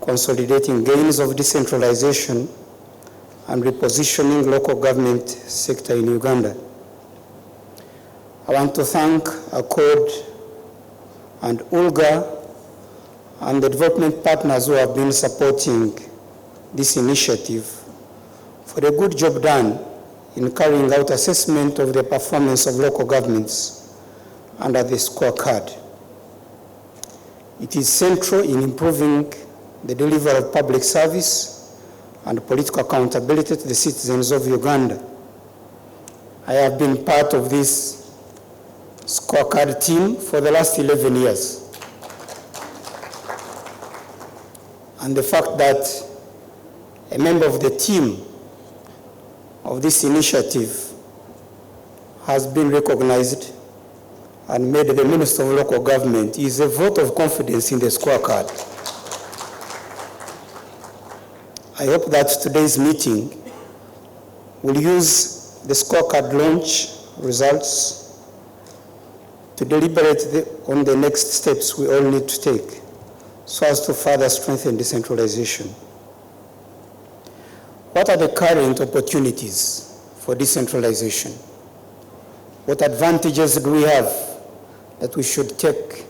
consolidating gains of decentralization and repositioning local government sector in Uganda. I want to thank Accord and ULGA and the development partners who have been supporting this initiative for a good job done in carrying out assessment of the performance of local governments under the scorecard. It is central in improving the delivery of public service and political accountability to the citizens of Uganda. I have been part of this scorecard team for the last 11 years. And the fact that a member of the team of this initiative has been recognized and made the Minister of Local Government is a vote of confidence in the scorecard. I hope that today's meeting will use the scorecard launch results to deliberate on the next steps we all need to take so as to further strengthen decentralization. What are the current opportunities for decentralization? What advantages do we have that we should take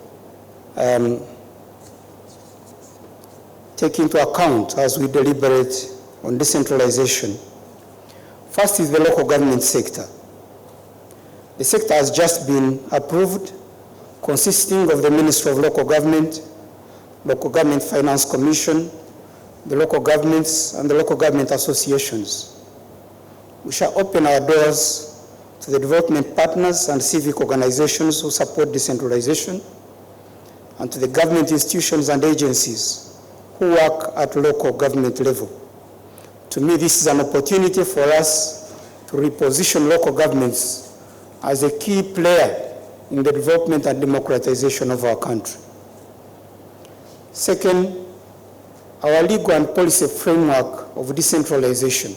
into account as we deliberate on decentralization? First is the local government sector. The sector has just been approved, consisting of the Ministry of Local Government, Local Government Finance Commission, the local governments, and the local government associations. We shall open our doors to the development partners and civic organizations who support decentralization, and to the government institutions and agencies who work at local government level. To me, this is an opportunity for us to reposition local governments as a key player in the development and democratization of our country. Second, our legal and policy framework of decentralization.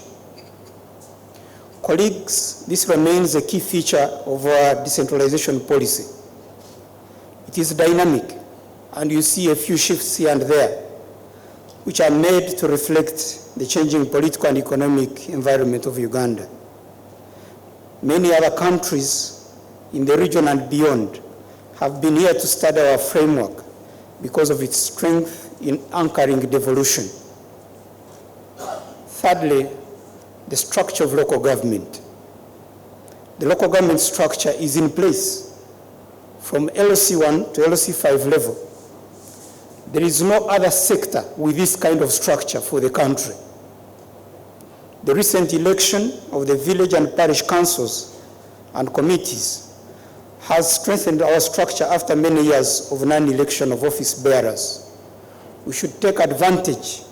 Colleagues, this remains a key feature of our decentralization policy. It is dynamic, and you see a few shifts here and there, which are made to reflect the changing political and economic environment of Uganda. Many other countries in the region and beyond have been here to study our framework because of its strength in anchoring devolution. Thirdly, the structure of local government. The local government structure is in place from LC1 to LC5 level. There is no other sector with this kind of structure for the country. The recent election of the village and parish councils and committees has strengthened our structure after many years of non-election of office bearers. We should take advantage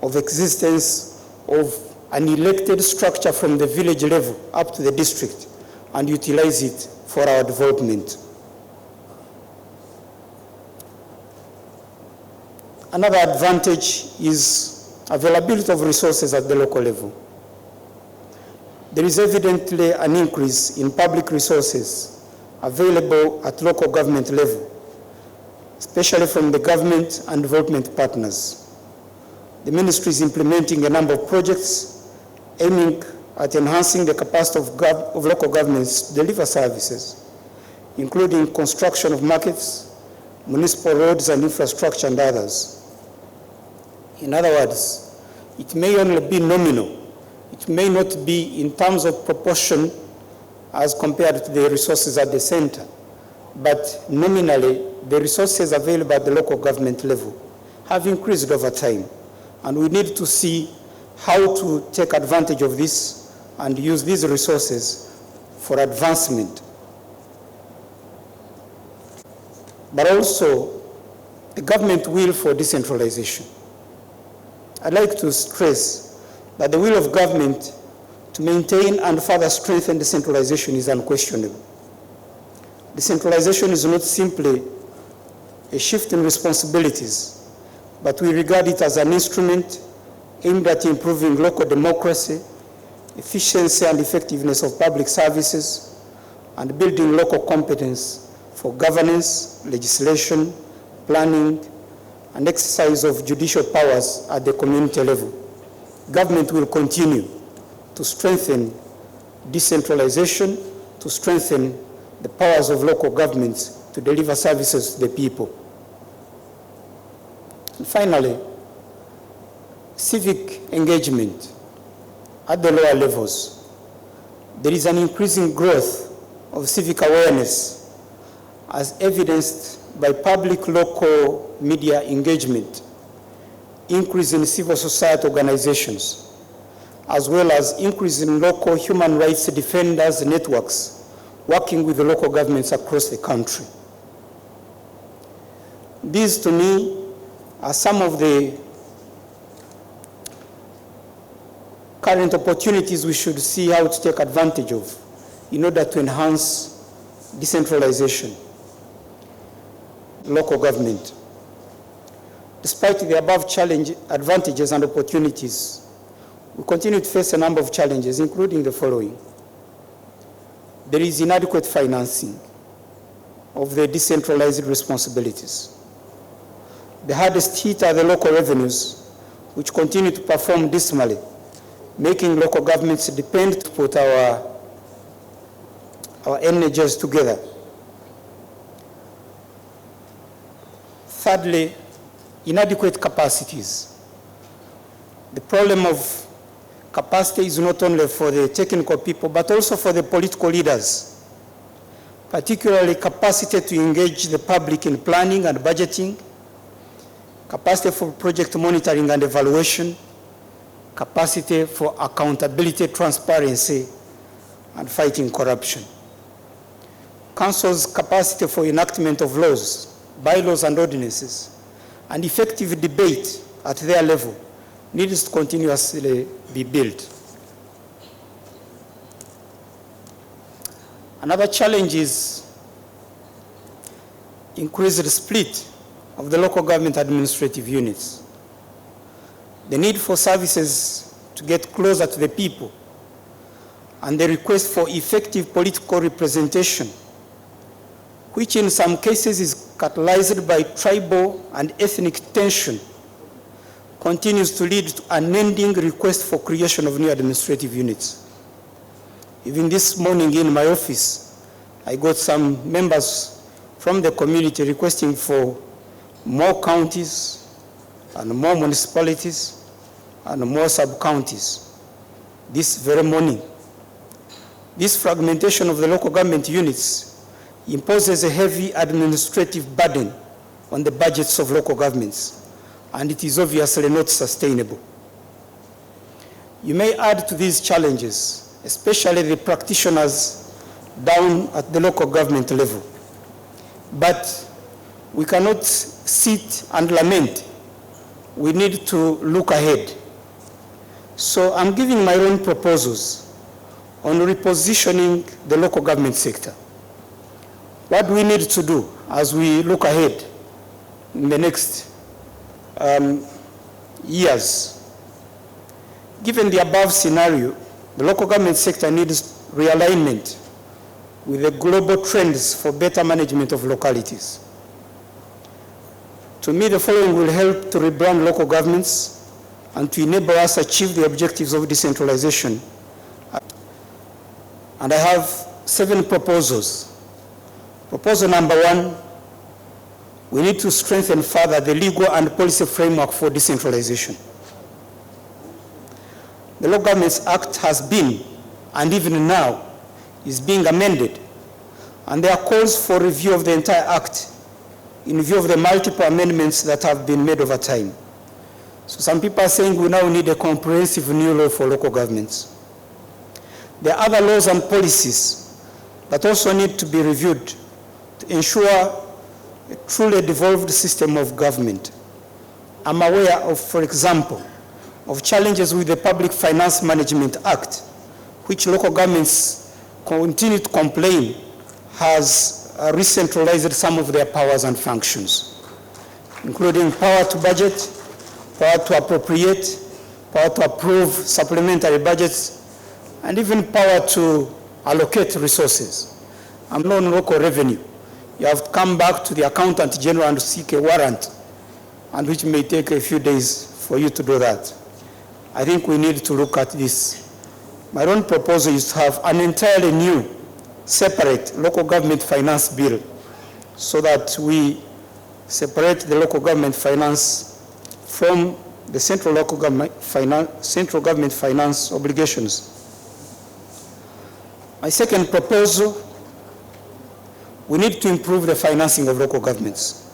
of existence of an elected structure from the village level up to the district and utilize it for our development. Another advantage is availability of resources at the local level. There is evidently an increase in public resources available at local government level, especially from the government and development partners. The ministry is implementing a number of projects aiming at enhancing the capacity of local governments to deliver services, including construction of markets, municipal roads and infrastructure, and others. In other words, it may only be nominal. It may not be in terms of proportion as compared to the resources at the center, but nominally, the resources available at the local government level have increased over time, and we need to see how to take advantage of this and use these resources for advancement. But also, the government will for decentralization. I'd like to stress that the will of government to maintain and further strengthen decentralization is unquestionable. Decentralization is not simply a shift in responsibilities, but we regard it as an instrument aimed at improving local democracy, efficiency and effectiveness of public services, and building local competence for governance, legislation, planning, and exercise of judicial powers at the community level, government will continue to strengthen decentralization, to strengthen the powers of local governments to deliver services to the people. And finally, civic engagement at the lower levels. There is an increasing growth of civic awareness as evidenced by public local media engagement, increase in civil society organizations, as well as increase in local human rights defenders networks working with the local governments across the country. These, to me, are some of the current opportunities we should see how to take advantage of in order to enhance decentralization, local government. Despite the above advantages and opportunities, we continue to face a number of challenges, including the following. There is inadequate financing of the decentralized responsibilities. The hardest hit are the local revenues, which continue to perform dismally, making local governments depend to put our energies together. Thirdly, inadequate capacities. The problem of capacity is not only for the technical people, but also for the political leaders, particularly capacity to engage the public in planning and budgeting, capacity for project monitoring and evaluation, capacity for accountability, transparency, and fighting corruption. Council's capacity for enactment of laws, bylaws and ordinances, and effective debate at their level needs to continuously be built. Another challenge is increased split of the local government administrative units. The need for services to get closer to the people, and the request for effective political representation, which in some cases is catalyzed by tribal and ethnic tension, continues to lead to unending request for creation of new administrative units. Even this morning in my office, I got some members from the community requesting for more counties and more municipalities and more sub-counties this very morning. This fragmentation of the local government units imposes a heavy administrative burden on the budgets of local governments, and it is obviously not sustainable. You may add to these challenges, especially the practitioners down at the local government level. But we cannot sit and lament. We need to look ahead. So I'm giving my own proposals on repositioning the local government sector. What do we need to do as we look ahead in the next years? Given the above scenario, the local government sector needs realignment with the global trends for better management of localities. To me, the following will help to rebrand local governments and to enable us to achieve the objectives of decentralization. And I have 7 proposals. Proposal number 1, we need to strengthen further the legal and policy framework for decentralization. The Local Governments Act has been, and even now, is being amended, and there are calls for review of the entire Act in view of the multiple amendments that have been made over time. So some people are saying we now need a comprehensive new law for local governments. There are other laws and policies that also need to be reviewed to ensure a truly devolved system of government. I'm aware of, for example, of challenges with the Public Finance Management Act, which local governments continue to complain has re-centralized some of their powers and functions, including power to budget, power to appropriate, power to approve supplementary budgets, and even power to allocate resources. I'm not on local revenue. You have to come back to the accountant general and seek a warrant and which may take a few days for you to do that. I think we need to look at this. My own proposal is to have an entirely new, separate local government finance bill so that we separate the local government finance from the central government finance obligations. My second proposal, we need to improve the financing of local governments.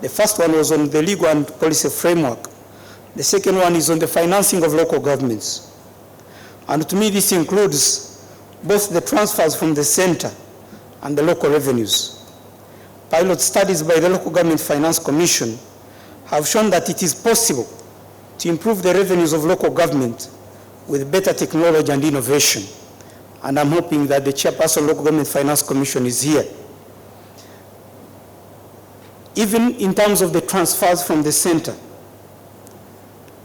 The first one was on the legal and policy framework. The second one is on the financing of local governments. And to me, this includes both the transfers from the center and the local revenues. Pilot studies by the Local Government Finance Commission have shown that it is possible to improve the revenues of local government with better technology and innovation. And I'm hoping that the chairperson of the Local Government Finance Commission is here. Even in terms of the transfers from the center,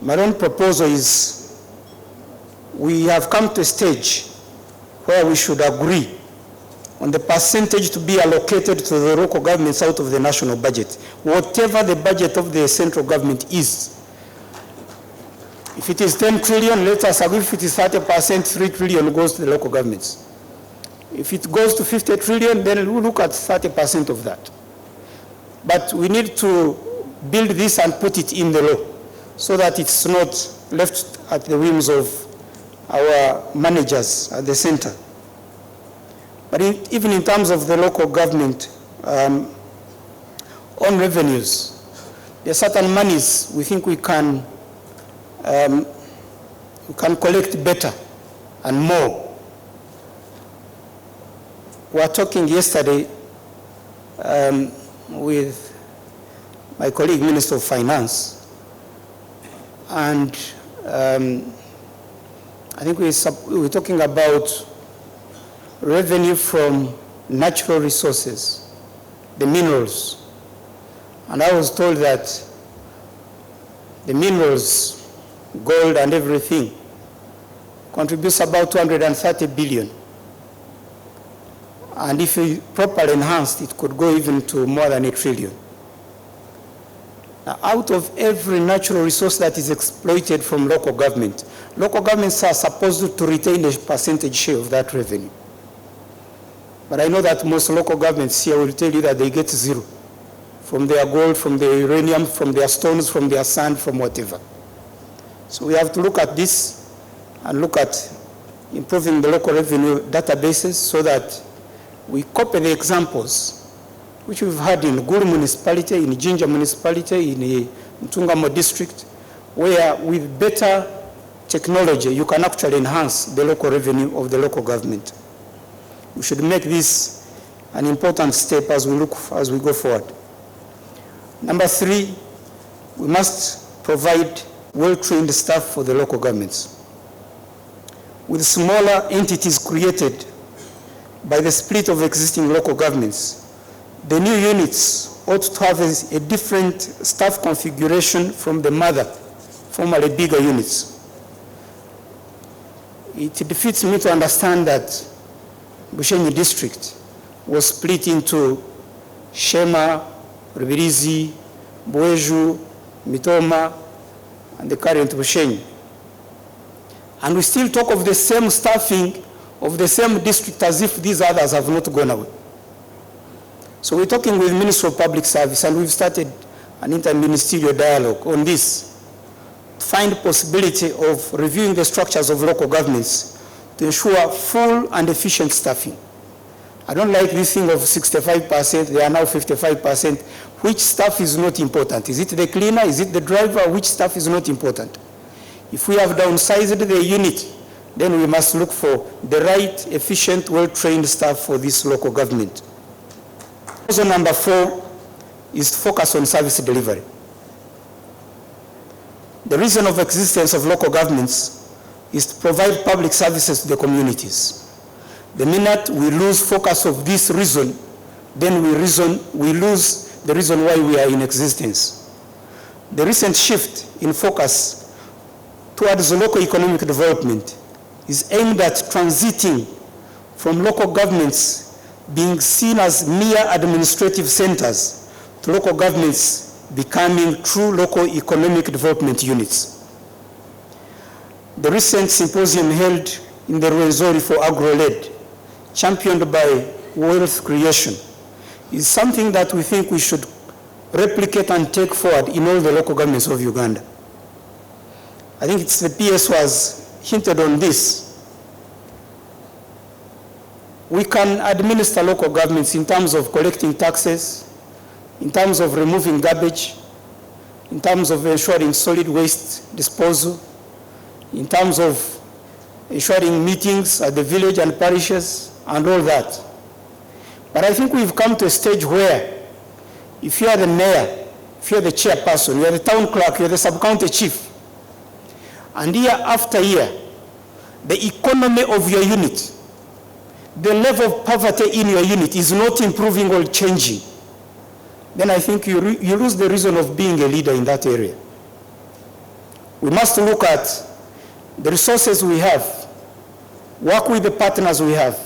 my own proposal is we have come to a stage where we should agree on the percentage to be allocated to the local governments out of the national budget, whatever the budget of the central government is. If it is 10 trillion, let us agree if it is 30%, 3 trillion goes to the local governments. If it goes to 50 trillion, then we'll look at 30% of that. But we need to build this and put it in the law so that it's not left at the whims of our managers at the center. But even in terms of the local government own revenues, there are certain monies we think we can collect better and more. We were talking yesterday with my colleague, Minister of Finance, and I think we were talking about revenue from natural resources, the minerals. And I was told that the minerals, gold and everything, contributes about 230 billion. And if properly enhanced, it could go even to more than 1 trillion. Now, out of every natural resource that is exploited from local governments are supposed to retain a percentage share of that revenue. But I know that most local governments here will tell you that they get zero from their gold, from their uranium, from their stones, from their sand, from whatever. So we have to look at this and look at improving the local revenue databases so that we copy the examples which we've had in Gulu municipality, in Jinja municipality, in Ntungamo district, where with better technology you can actually enhance the local revenue of the local government. We should make this an important step as we go forward. Number 3, we must provide well-trained staff for the local governments. With smaller entities created by the split of existing local governments, the new units ought to have a different staff configuration from the mother, formerly bigger units. It defeats me to understand that Bushenyi district was split into Shema, Rubirizi, Bweju, Mitoma, and the current Bushenyi. And we still talk of the same staffing of the same district as if these others have not gone away. So we're talking with Ministry of Public Service, and we've started an interministerial dialogue on this to find the possibility of reviewing the structures of local governments to ensure full and efficient staffing. I don't like this thing of 65%, they are now 55%. Which staff is not important? Is it the cleaner? Is it the driver? Which staff is not important? If we have downsized the unit, then we must look for the right, efficient, well-trained staff for this local government. Also, number 4 is to focus on service delivery. The reason of existence of local governments is to provide public services to the communities. The minute we lose focus of this reason, then we lose the reason why we are in existence. The recent shift in focus towards local economic development is aimed at transiting from local governments being seen as mere administrative centers to local governments becoming true local economic development units. The recent symposium held in the Rwenzori for agro-led, championed by wealth creation, is something that we think we should replicate and take forward in all the local governments of Uganda. I think it's the PS was hinted on this. We can administer local governments in terms of collecting taxes, in terms of removing garbage, in terms of ensuring solid waste disposal, in terms of ensuring meetings at the village and parishes, and all that. But I think we've come to a stage where if you are the mayor, if you're the chairperson, you're the town clerk, you're the sub-county chief, and year after year, the economy of your unit, the level of poverty in your unit is not improving or changing, then I think you lose the reason of being a leader in that area. We must look at the resources we have, work with the partners we have,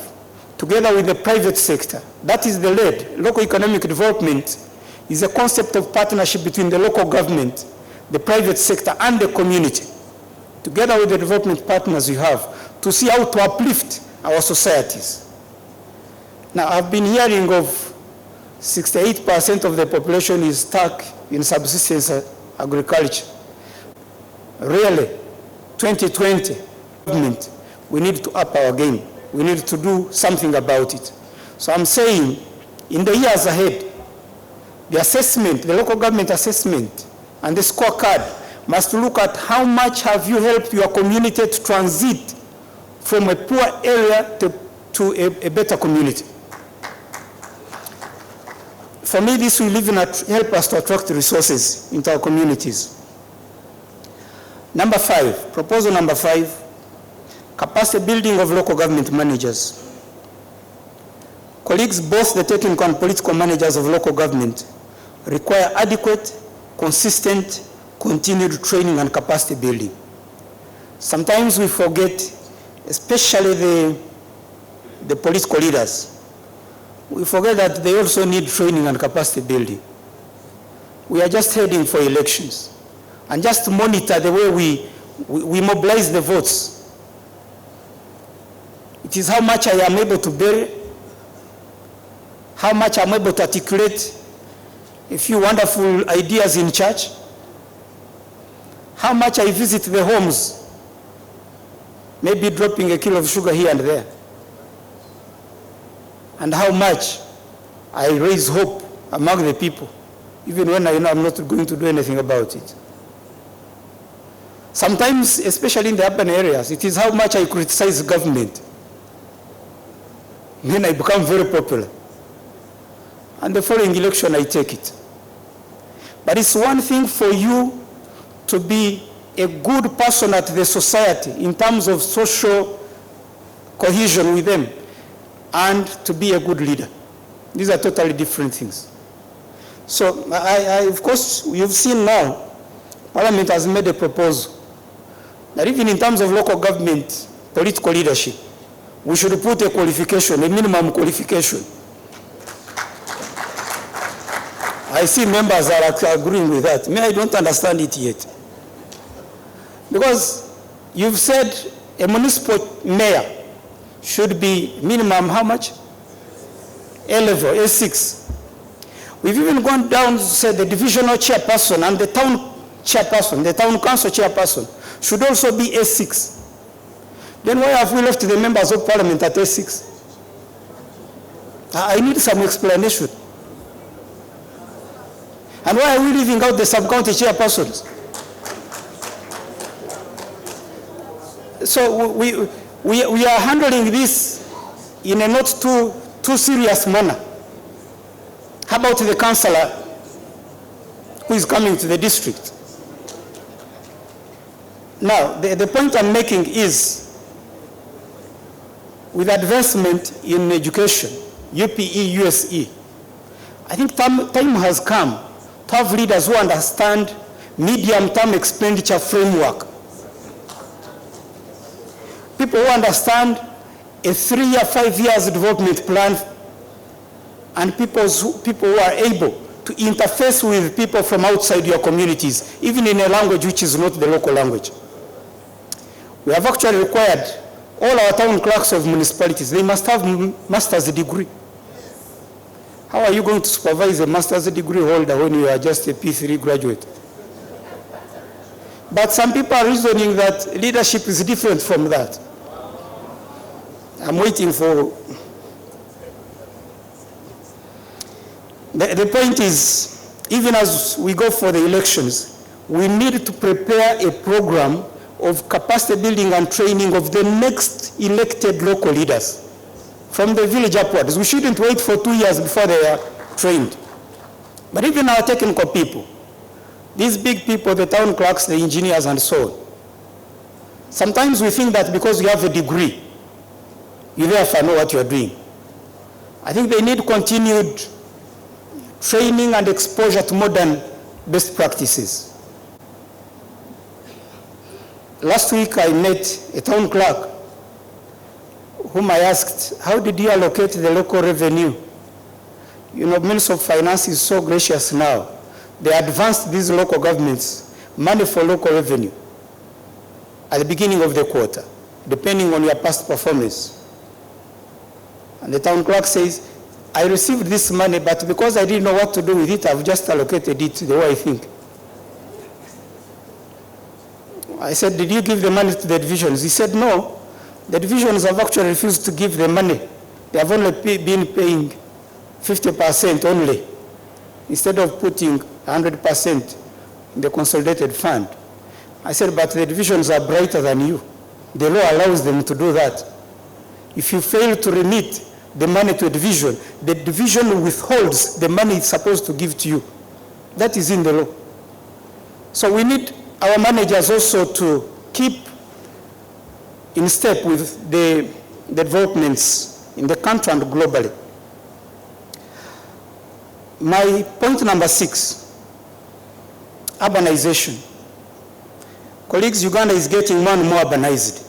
together with the private sector. That is the lead. Local economic development is a concept of partnership between the local government, the private sector, and the community, together with the development partners we have, to see how to uplift our societies. Now, I've been hearing of 68% of the population is stuck in subsistence agriculture. Really, 2020, government, we need to up our game. We need to do something about it. So I'm saying, in the years ahead, the assessment, the local government assessment, and the scorecard must look at how much have you helped your community to transit from a poor area to a better community. For me, this will even help us to attract resources into our communities. Number 5, proposal number 5, capacity building of local government managers. Colleagues, both the technical and political managers of local government require adequate, consistent, continued training and capacity building. Sometimes we forget, especially the political leaders, we forget that they also need training and capacity building. We are just heading for elections and just monitor the way we mobilize the votes. It is how much I am able to bear, how much I'm able to articulate a few wonderful ideas in church, how much I visit the homes, maybe dropping a kilo of sugar here and there, and how much I raise hope among the people, even when I know I'm not going to do anything about it. Sometimes, especially in the urban areas, it is how much I criticize government. Then I become very popular. And the following election, I take it. But it's one thing for you to be a good person at the society in terms of social cohesion with them, and to be a good leader. These are totally different things. So, of course, you've seen now, Parliament has made a proposal that even in terms of local government, political leadership, we should put a qualification, a minimum qualification. I see members are agreeing with that. Me, I don't understand it yet. Because you've said a municipal mayor should be minimum how much? A level, A6. We've even gone down to say the divisional chairperson and the town chairperson, the town council chairperson should also be A6. Then why have we left the members of parliament at A6? I need some explanation. And why are we leaving out the sub-county chairpersons? So we are handling this in a not too serious manner. How about the councillor who is coming to the district? Now, the point I'm making is, with advancement in education, UPE, USE, I think time has come to have leaders who understand medium-term expenditure framework. People who understand a 3-year, 5 years development plan, and people who are able to interface with people from outside your communities, even in a language which is not the local language. We have actually required all our town clerks of municipalities, they must have master's degree. How are you going to supervise a master's degree holder when you are just a P3 graduate? But some people are reasoning that leadership is different from that. I'm waiting for... The point is, even as we go for the elections, we need to prepare a program of capacity building and training of the next elected local leaders from the village upwards. We shouldn't wait for 2 years before they are trained. But even our technical people, these big people, the town clerks, the engineers, and so on, sometimes we think that because you have a degree, you therefore know what you are doing. I think they need continued training and exposure to modern best practices. Last week I met a town clerk whom I asked, how did you allocate the local revenue? You know, Minister of Finance is so gracious now. They advanced these local governments money for local revenue at the beginning of the quarter, depending on your past performance. And the town clerk says, I received this money, but because I didn't know what to do with it, I've just allocated it the way I think. I said, did you give the money to the divisions? He said, no. The divisions have actually refused to give the money. They have only been paying 50% only, instead of putting 100% in the consolidated fund. I said, but the divisions are brighter than you. The law allows them to do that. If you fail to remit the money to a division, the division withholds the money it's supposed to give to you. That is in the law. So we need our managers also to keep in step with the developments in the country and globally. My point number 6, urbanization. Colleagues, Uganda is getting more and more urbanized.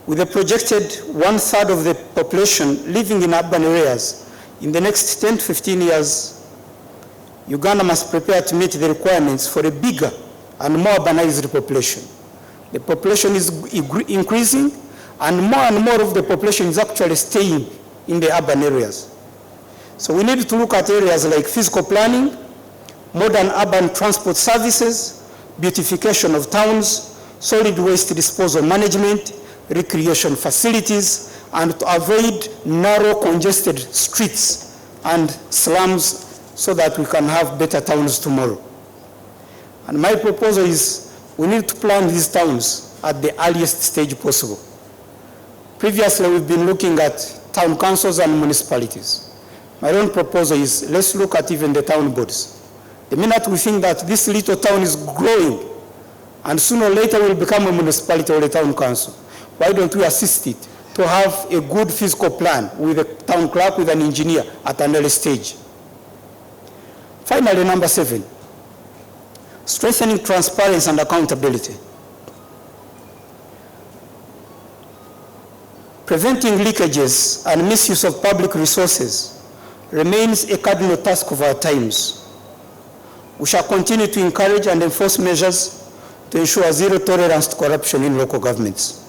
With a projected 1/3 of the population living in urban areas, in the next 10 to 15 years, Uganda must prepare to meet the requirements for a bigger and more urbanized population. The population is increasing, and more of the population is actually staying in the urban areas. So we need to look at areas like physical planning, modern urban transport services, beautification of towns, solid waste disposal management, recreation facilities, and to avoid narrow congested streets and slums so that we can have better towns tomorrow. And my proposal is we need to plan these towns at the earliest stage possible. Previously, we've been looking at town councils and municipalities. My own proposal is let's look at even the town boards. The minute we think that this little town is growing and sooner or later will become a municipality or a town council, why don't we assist it to have a good physical plan with a town clerk, with an engineer at an early stage? Finally, number 7, strengthening transparency and accountability. Preventing leakages and misuse of public resources remains a cardinal task of our times. We shall continue to encourage and enforce measures to ensure zero tolerance to corruption in local governments.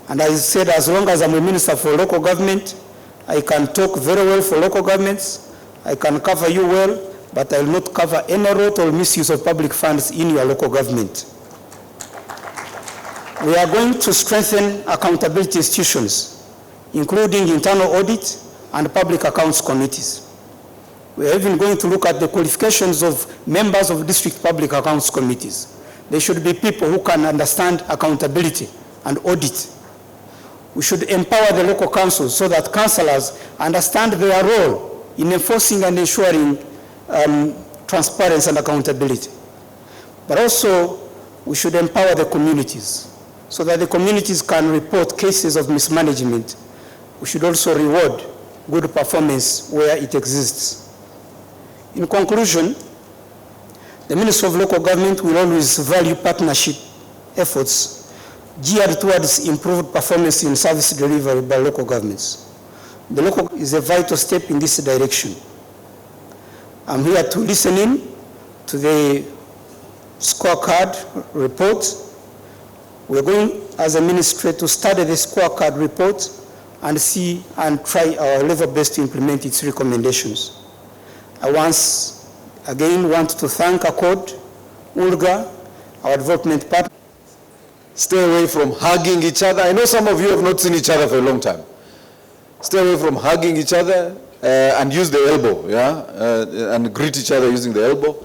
And as I said, as long as I'm a minister for local government, I can talk very well for local governments, I can cover you well, but I will not cover any rot or misuse of public funds in your local government. We are going to strengthen accountability institutions, including internal audit and public accounts committees. We are even going to look at the qualifications of members of district public accounts committees. They should be people who can understand accountability and audit. We should empower the local councils so that councillors understand their role in enforcing and ensuring transparency and accountability. But also, we should empower the communities so that the communities can report cases of mismanagement. We should also reward good performance where it exists. In conclusion, the Ministry of Local Government will always value partnership efforts geared towards improved performance in service delivery by local governments. The local is a vital step in this direction. I'm here to listen in to the scorecard report. We're going as a ministry to study the scorecard report and see and try our level best to implement its recommendations. I once again want to thank ACCORD, ULGA, our development partner. Stay away from hugging each other. I know some of you have not seen each other for a long time. Stay away from hugging each other and use the elbow, and greet each other using the elbow.